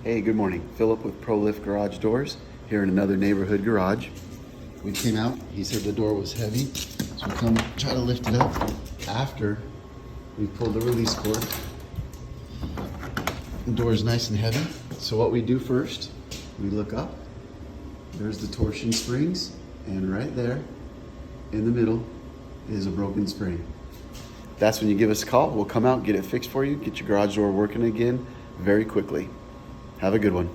Hey, good morning. Philip with ProLift Garage Doors here in another neighborhood garage. We came out, he said the door was heavy, so we come try to lift it up after we pulled the release cord. The door is nice and heavy, so what we do first, we look up, there's the torsion springs, and right there in the middle is a broken spring. That's when you give us a call. We'll come out, get it fixed for you, get your garage door working again very quickly. Have a good one.